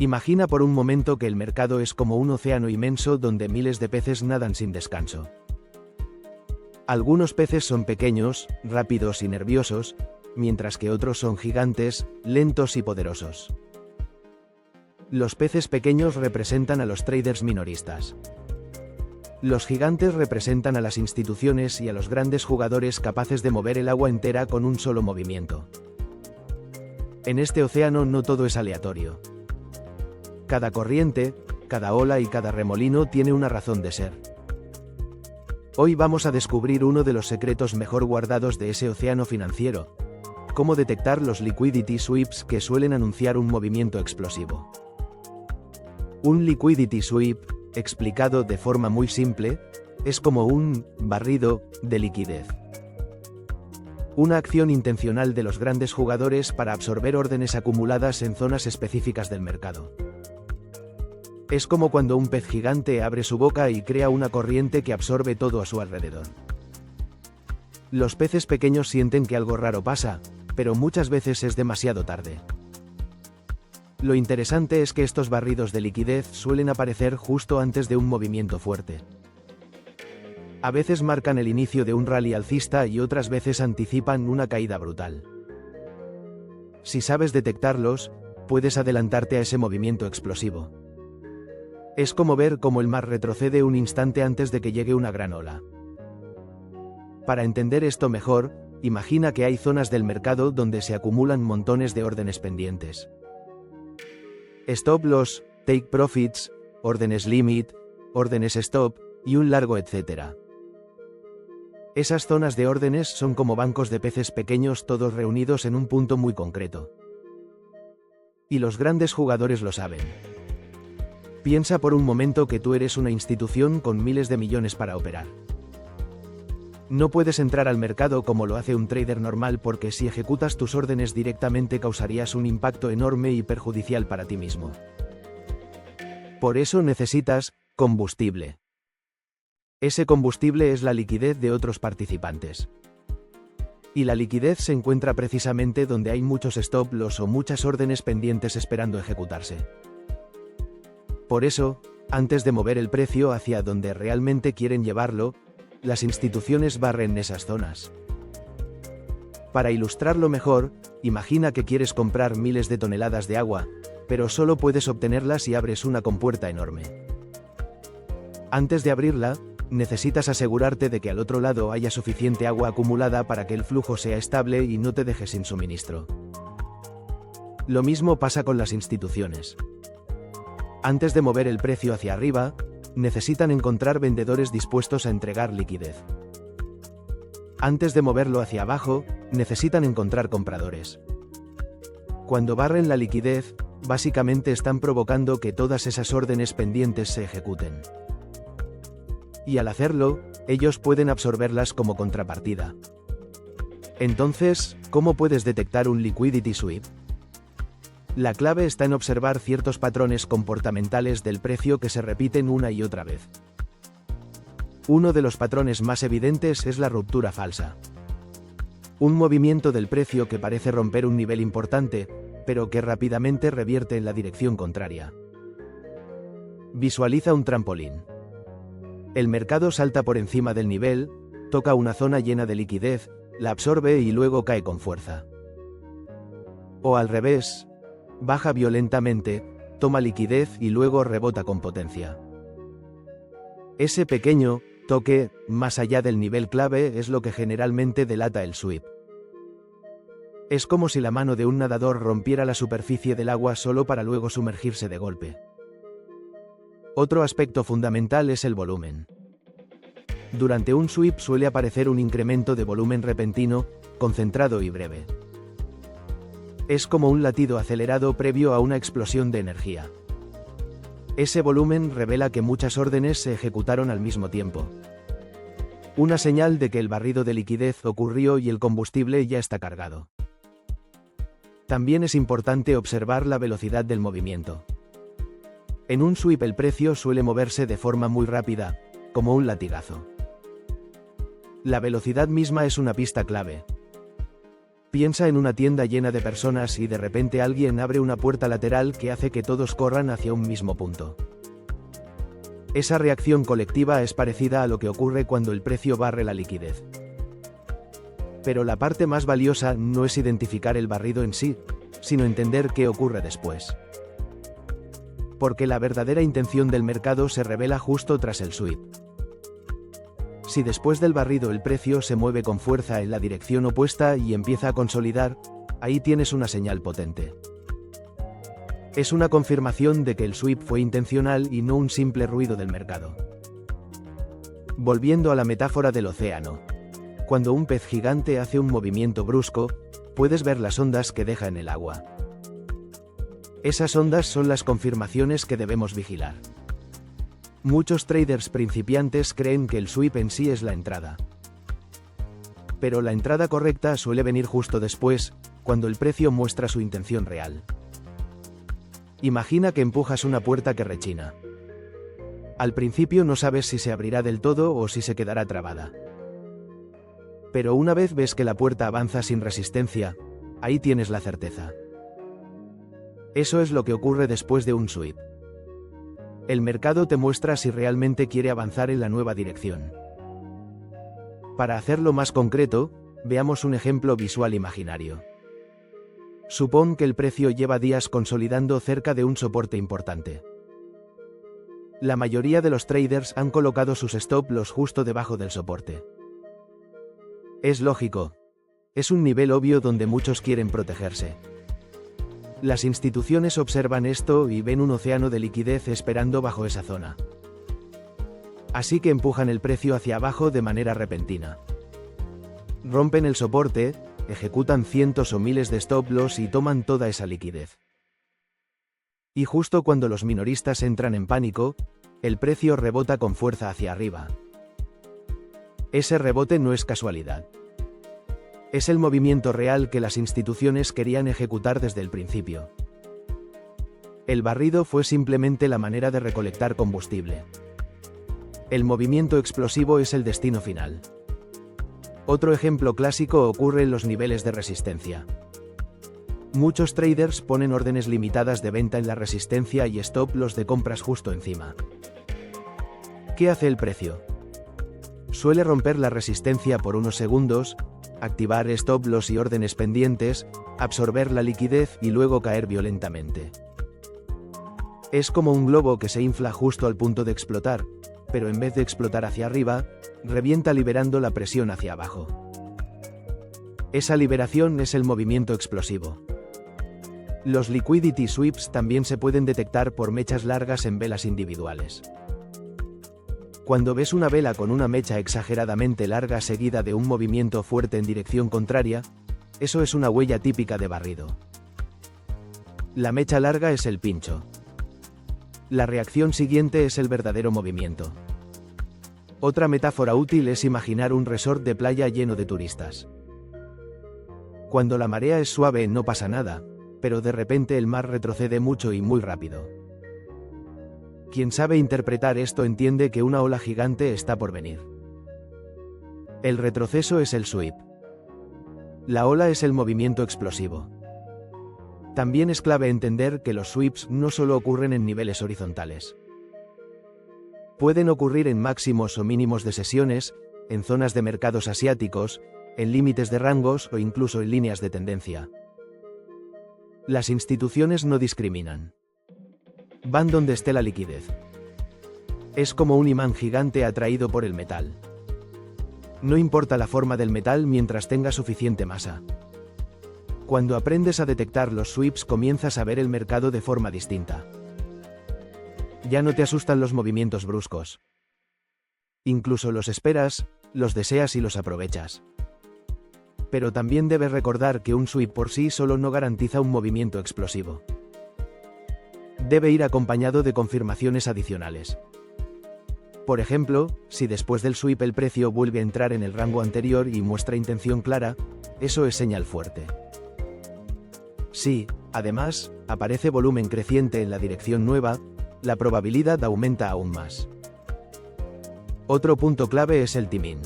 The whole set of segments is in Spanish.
Imagina por un momento que el mercado es como un océano inmenso donde miles de peces nadan sin descanso. Algunos peces son pequeños, rápidos y nerviosos, mientras que otros son gigantes, lentos y poderosos. Los peces pequeños representan a los traders minoristas. Los gigantes representan a las instituciones y a los grandes jugadores capaces de mover el agua entera con un solo movimiento. En este océano no todo es aleatorio. Cada corriente, cada ola y cada remolino tiene una razón de ser. Hoy vamos a descubrir uno de los secretos mejor guardados de ese océano financiero: cómo detectar los liquidity sweeps que suelen anunciar un movimiento explosivo. Un liquidity sweep, explicado de forma muy simple, es como un barrido de liquidez. Una acción intencional de los grandes jugadores para absorber órdenes acumuladas en zonas específicas del mercado. Es como cuando un pez gigante abre su boca y crea una corriente que absorbe todo a su alrededor. Los peces pequeños sienten que algo raro pasa, pero muchas veces es demasiado tarde. Lo interesante es que estos barridos de liquidez suelen aparecer justo antes de un movimiento fuerte. A veces marcan el inicio de un rally alcista y otras veces anticipan una caída brutal. Si sabes detectarlos, puedes adelantarte a ese movimiento explosivo. Es como ver cómo el mar retrocede un instante antes de que llegue una gran ola. Para entender esto mejor, imagina que hay zonas del mercado donde se acumulan montones de órdenes pendientes. Stop loss, take profits, órdenes limit, órdenes stop, y un largo etcétera. Esas zonas de órdenes son como bancos de peces pequeños todos reunidos en un punto muy concreto. Y los grandes jugadores lo saben. Piensa por un momento que tú eres una institución con miles de millones para operar. No puedes entrar al mercado como lo hace un trader normal porque si ejecutas tus órdenes directamente causarías un impacto enorme y perjudicial para ti mismo. Por eso necesitas combustible. Ese combustible es la liquidez de otros participantes. Y la liquidez se encuentra precisamente donde hay muchos stop loss o muchas órdenes pendientes esperando ejecutarse. Por eso, antes de mover el precio hacia donde realmente quieren llevarlo, las instituciones barren esas zonas. Para ilustrarlo mejor, imagina que quieres comprar miles de toneladas de agua, pero solo puedes obtenerlas si abres una compuerta enorme. Antes de abrirla, necesitas asegurarte de que al otro lado haya suficiente agua acumulada para que el flujo sea estable y no te deje sin suministro. Lo mismo pasa con las instituciones. Antes de mover el precio hacia arriba, necesitan encontrar vendedores dispuestos a entregar liquidez. Antes de moverlo hacia abajo, necesitan encontrar compradores. Cuando barren la liquidez, básicamente están provocando que todas esas órdenes pendientes se ejecuten. Y al hacerlo, ellos pueden absorberlas como contrapartida. Entonces, ¿cómo puedes detectar un liquidity sweep? La clave está en observar ciertos patrones comportamentales del precio que se repiten una y otra vez. Uno de los patrones más evidentes es la ruptura falsa. Un movimiento del precio que parece romper un nivel importante, pero que rápidamente revierte en la dirección contraria. Visualiza un trampolín. El mercado salta por encima del nivel, toca una zona llena de liquidez, la absorbe y luego cae con fuerza. O al revés, baja violentamente, toma liquidez y luego rebota con potencia. Ese pequeño toque, más allá del nivel clave, es lo que generalmente delata el sweep. Es como si la mano de un nadador rompiera la superficie del agua solo para luego sumergirse de golpe. Otro aspecto fundamental es el volumen. Durante un sweep suele aparecer un incremento de volumen repentino, concentrado y breve. Es como un latido acelerado previo a una explosión de energía. Ese volumen revela que muchas órdenes se ejecutaron al mismo tiempo. Una señal de que el barrido de liquidez ocurrió y el combustible ya está cargado. También es importante observar la velocidad del movimiento. En un sweep el precio suele moverse de forma muy rápida, como un latigazo. La velocidad misma es una pista clave. Piensa en una tienda llena de personas y de repente alguien abre una puerta lateral que hace que todos corran hacia un mismo punto. Esa reacción colectiva es parecida a lo que ocurre cuando el precio barre la liquidez. Pero la parte más valiosa no es identificar el barrido en sí, sino entender qué ocurre después. Porque la verdadera intención del mercado se revela justo tras el sweep. Si después del barrido el precio se mueve con fuerza en la dirección opuesta y empieza a consolidar, ahí tienes una señal potente. Es una confirmación de que el sweep fue intencional y no un simple ruido del mercado. Volviendo a la metáfora del océano. Cuando un pez gigante hace un movimiento brusco, puedes ver las ondas que deja en el agua. Esas ondas son las confirmaciones que debemos vigilar. Muchos traders principiantes creen que el sweep en sí es la entrada. Pero la entrada correcta suele venir justo después, cuando el precio muestra su intención real. Imagina que empujas una puerta que rechina. Al principio no sabes si se abrirá del todo o si se quedará trabada. Pero una vez ves que la puerta avanza sin resistencia, ahí tienes la certeza. Eso es lo que ocurre después de un sweep. El mercado te muestra si realmente quiere avanzar en la nueva dirección. Para hacerlo más concreto, veamos un ejemplo visual imaginario. Supón que el precio lleva días consolidando cerca de un soporte importante. La mayoría de los traders han colocado sus stop loss justo debajo del soporte. Es lógico. Es un nivel obvio donde muchos quieren protegerse. Las instituciones observan esto y ven un océano de liquidez esperando bajo esa zona. Así que empujan el precio hacia abajo de manera repentina. Rompen el soporte, ejecutan cientos o miles de stop loss y toman toda esa liquidez. Y justo cuando los minoristas entran en pánico, el precio rebota con fuerza hacia arriba. Ese rebote no es casualidad. Es el movimiento real que las instituciones querían ejecutar desde el principio. El barrido fue simplemente la manera de recolectar combustible. El movimiento explosivo es el destino final. Otro ejemplo clásico ocurre en los niveles de resistencia. Muchos traders ponen órdenes limitadas de venta en la resistencia y stop loss de compras justo encima. ¿Qué hace el precio? Suele romper la resistencia por unos segundos, activar stop loss y órdenes pendientes, absorber la liquidez y luego caer violentamente. Es como un globo que se infla justo al punto de explotar, pero en vez de explotar hacia arriba, revienta liberando la presión hacia abajo. Esa liberación es el movimiento explosivo. Los liquidity sweeps también se pueden detectar por mechas largas en velas individuales. Cuando ves una vela con una mecha exageradamente larga seguida de un movimiento fuerte en dirección contraria, eso es una huella típica de barrido. La mecha larga es el pincho. La reacción siguiente es el verdadero movimiento. Otra metáfora útil es imaginar un resort de playa lleno de turistas. Cuando la marea es suave no pasa nada, pero de repente el mar retrocede mucho y muy rápido. Quien sabe interpretar esto entiende que una ola gigante está por venir. El retroceso es el sweep. La ola es el movimiento explosivo. También es clave entender que los sweeps no solo ocurren en niveles horizontales. Pueden ocurrir en máximos o mínimos de sesiones, en zonas de mercados asiáticos, en límites de rangos o incluso en líneas de tendencia. Las instituciones no discriminan. Van donde esté la liquidez. Es como un imán gigante atraído por el metal. No importa la forma del metal mientras tenga suficiente masa. Cuando aprendes a detectar los sweeps comienzas a ver el mercado de forma distinta. Ya no te asustan los movimientos bruscos. Incluso los esperas, los deseas y los aprovechas. Pero también debes recordar que un sweep por sí solo no garantiza un movimiento explosivo. Debe ir acompañado de confirmaciones adicionales. Por ejemplo, si después del sweep el precio vuelve a entrar en el rango anterior y muestra intención clara, eso es señal fuerte. Si, además, aparece volumen creciente en la dirección nueva, la probabilidad aumenta aún más. Otro punto clave es el timing.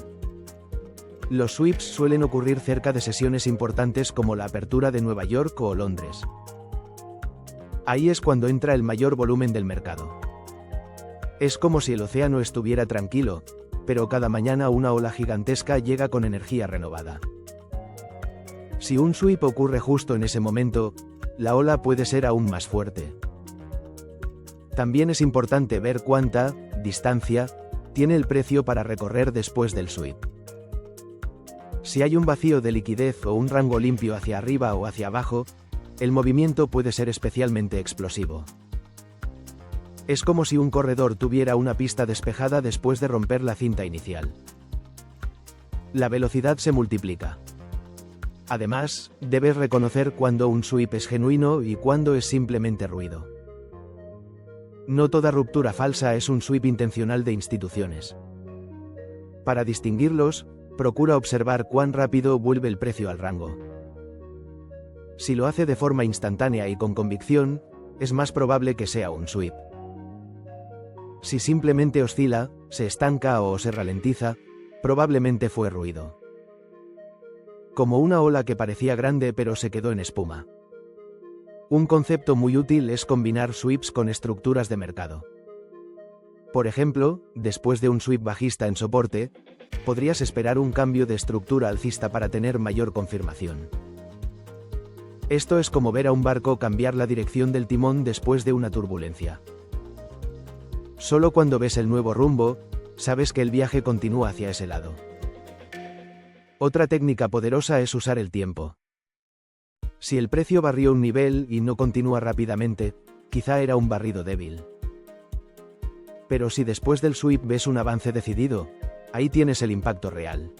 Los sweeps suelen ocurrir cerca de sesiones importantes como la apertura de Nueva York o Londres. Ahí es cuando entra el mayor volumen del mercado. Es como si el océano estuviera tranquilo, pero cada mañana una ola gigantesca llega con energía renovada. Si un sweep ocurre justo en ese momento, la ola puede ser aún más fuerte. También es importante ver cuánta distancia tiene el precio para recorrer después del sweep. Si hay un vacío de liquidez o un rango limpio hacia arriba o hacia abajo, el movimiento puede ser especialmente explosivo. Es como si un corredor tuviera una pista despejada después de romper la cinta inicial. La velocidad se multiplica. Además, debes reconocer cuándo un sweep es genuino y cuándo es simplemente ruido. No toda ruptura falsa es un sweep intencional de instituciones. Para distinguirlos, procura observar cuán rápido vuelve el precio al rango. Si lo hace de forma instantánea y con convicción, es más probable que sea un sweep. Si simplemente oscila, se estanca o se ralentiza, probablemente fue ruido. Como una ola que parecía grande pero se quedó en espuma. Un concepto muy útil es combinar sweeps con estructuras de mercado. Por ejemplo, después de un sweep bajista en soporte, podrías esperar un cambio de estructura alcista para tener mayor confirmación. Esto es como ver a un barco cambiar la dirección del timón después de una turbulencia. Solo cuando ves el nuevo rumbo, sabes que el viaje continúa hacia ese lado. Otra técnica poderosa es usar el tiempo. Si el precio barrió un nivel y no continúa rápidamente, quizá era un barrido débil. Pero si después del sweep ves un avance decidido, ahí tienes el impacto real.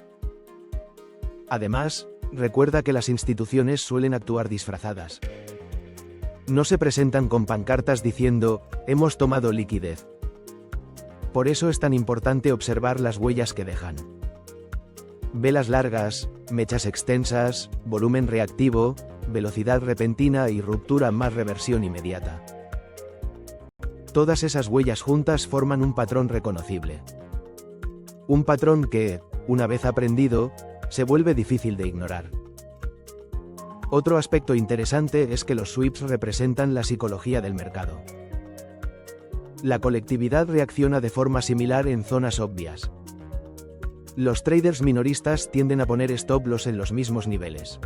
Además, recuerda que las instituciones suelen actuar disfrazadas. No se presentan con pancartas diciendo, hemos tomado liquidez. Por eso es tan importante observar las huellas que dejan. Velas largas, mechas extensas, volumen reactivo, velocidad repentina y ruptura más reversión inmediata. Todas esas huellas juntas forman un patrón reconocible. Un patrón que, una vez aprendido, se vuelve difícil de ignorar. Otro aspecto interesante es que los sweeps representan la psicología del mercado. La colectividad reacciona de forma similar en zonas obvias. Los traders minoristas tienden a poner stop loss en los mismos niveles.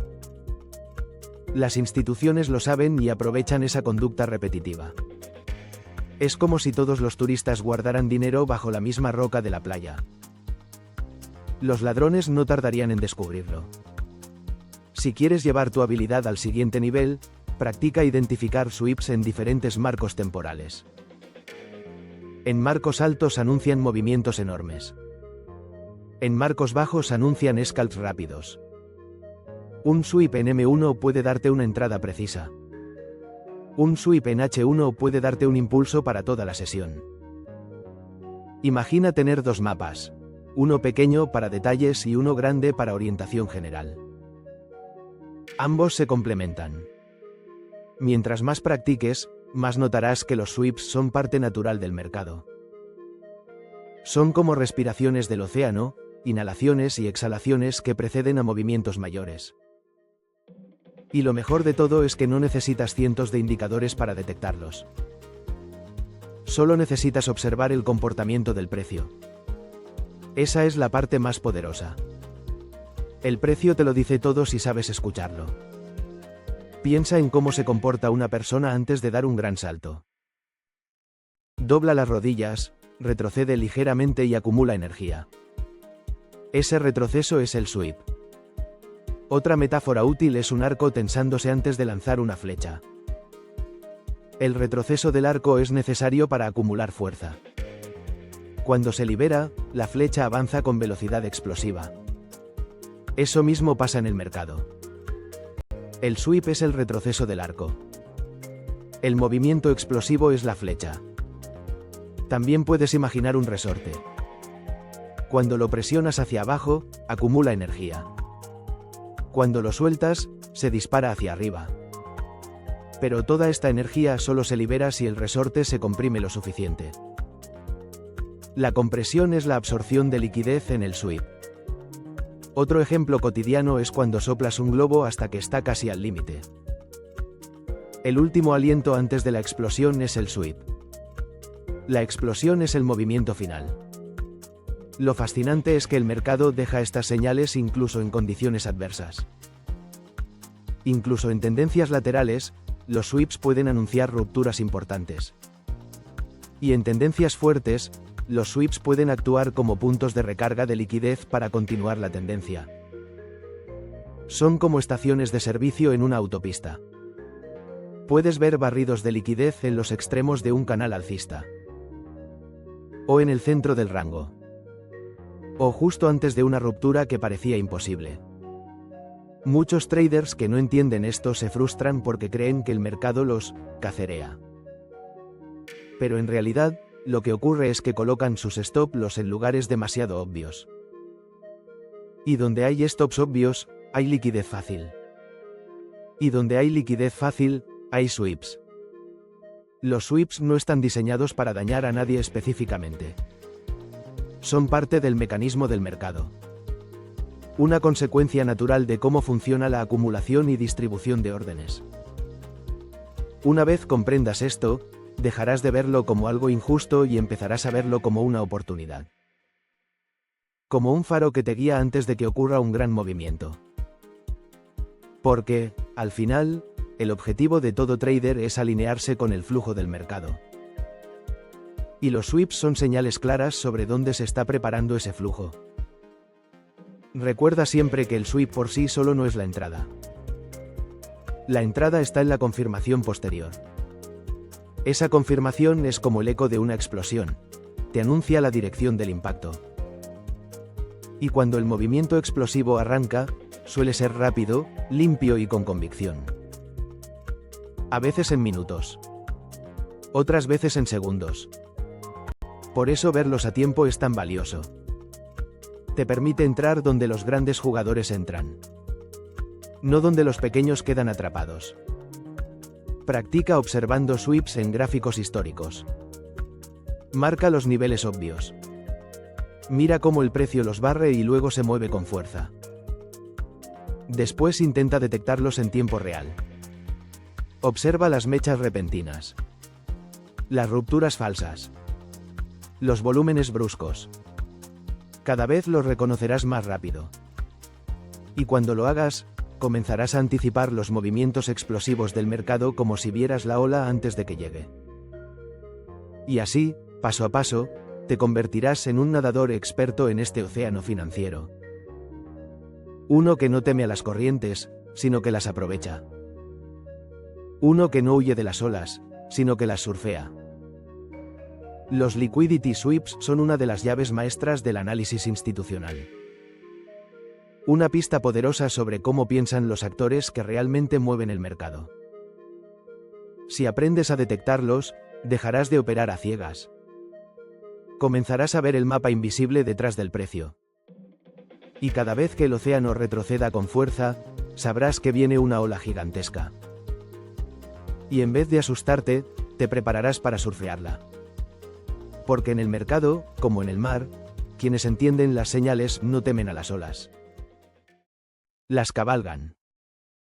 Las instituciones lo saben y aprovechan esa conducta repetitiva. Es como si todos los turistas guardaran dinero bajo la misma roca de la playa. Los ladrones no tardarían en descubrirlo. Si quieres llevar tu habilidad al siguiente nivel, practica identificar sweeps en diferentes marcos temporales. En marcos altos anuncian movimientos enormes. En marcos bajos anuncian scalps rápidos. Un sweep en M1 puede darte una entrada precisa. Un sweep en H1 puede darte un impulso para toda la sesión. Imagina tener dos mapas, uno pequeño para detalles y uno grande para orientación general. Ambos se complementan. Mientras más practiques, más notarás que los sweeps son parte natural del mercado. Son como respiraciones del océano, inhalaciones y exhalaciones que preceden a movimientos mayores. Y lo mejor de todo es que no necesitas cientos de indicadores para detectarlos. Solo necesitas observar el comportamiento del precio. Esa es la parte más poderosa. El precio te lo dice todo si sabes escucharlo. Piensa en cómo se comporta una persona antes de dar un gran salto. Dobla las rodillas, retrocede ligeramente y acumula energía. Ese retroceso es el sweep. Otra metáfora útil es un arco tensándose antes de lanzar una flecha. El retroceso del arco es necesario para acumular fuerza. Cuando se libera, la flecha avanza con velocidad explosiva. Eso mismo pasa en el mercado. El sweep es el retroceso del arco. El movimiento explosivo es la flecha. También puedes imaginar un resorte. Cuando lo presionas hacia abajo, acumula energía. Cuando lo sueltas, se dispara hacia arriba. Pero toda esta energía solo se libera si el resorte se comprime lo suficiente. La compresión es la absorción de liquidez en el sweep. Otro ejemplo cotidiano es cuando soplas un globo hasta que está casi al límite. El último aliento antes de la explosión es el sweep. La explosión es el movimiento final. Lo fascinante es que el mercado deja estas señales incluso en condiciones adversas. Incluso en tendencias laterales, los sweeps pueden anunciar rupturas importantes. Y en tendencias fuertes, los sweeps pueden actuar como puntos de recarga de liquidez para continuar la tendencia. Son como estaciones de servicio en una autopista. Puedes ver barridos de liquidez en los extremos de un canal alcista. O en el centro del rango. O justo antes de una ruptura que parecía imposible. Muchos traders que no entienden esto se frustran porque creen que el mercado los cacerea. Pero en realidad, lo que ocurre es que colocan sus stop loss en lugares demasiado obvios. Y donde hay stops obvios, hay liquidez fácil. Y donde hay liquidez fácil, hay sweeps. Los sweeps no están diseñados para dañar a nadie específicamente. Son parte del mecanismo del mercado. Una consecuencia natural de cómo funciona la acumulación y distribución de órdenes. Una vez comprendas esto, dejarás de verlo como algo injusto y empezarás a verlo como una oportunidad. Como un faro que te guía antes de que ocurra un gran movimiento. Porque, al final, el objetivo de todo trader es alinearse con el flujo del mercado. Y los sweeps son señales claras sobre dónde se está preparando ese flujo. Recuerda siempre que el sweep por sí solo no es la entrada. La entrada está en la confirmación posterior. Esa confirmación es como el eco de una explosión. Te anuncia la dirección del impacto. Y cuando el movimiento explosivo arranca, suele ser rápido, limpio y con convicción. A veces en minutos. Otras veces en segundos. Por eso verlos a tiempo es tan valioso. Te permite entrar donde los grandes jugadores entran. No donde los pequeños quedan atrapados. Practica observando sweeps en gráficos históricos. Marca los niveles obvios. Mira cómo el precio los barre y luego se mueve con fuerza. Después intenta detectarlos en tiempo real. Observa las mechas repentinas. Las rupturas falsas. Los volúmenes bruscos. Cada vez los reconocerás más rápido. Y cuando lo hagas, comenzarás a anticipar los movimientos explosivos del mercado como si vieras la ola antes de que llegue. Y así, paso a paso, te convertirás en un nadador experto en este océano financiero. Uno que no teme a las corrientes, sino que las aprovecha. Uno que no huye de las olas, sino que las surfea. Los liquidity sweeps son una de las llaves maestras del análisis institucional. Una pista poderosa sobre cómo piensan los actores que realmente mueven el mercado. Si aprendes a detectarlos, dejarás de operar a ciegas. Comenzarás a ver el mapa invisible detrás del precio. Y cada vez que el océano retroceda con fuerza, sabrás que viene una ola gigantesca. Y en vez de asustarte, te prepararás para surfearla. Porque en el mercado, como en el mar, quienes entienden las señales no temen a las olas. Las cabalgan.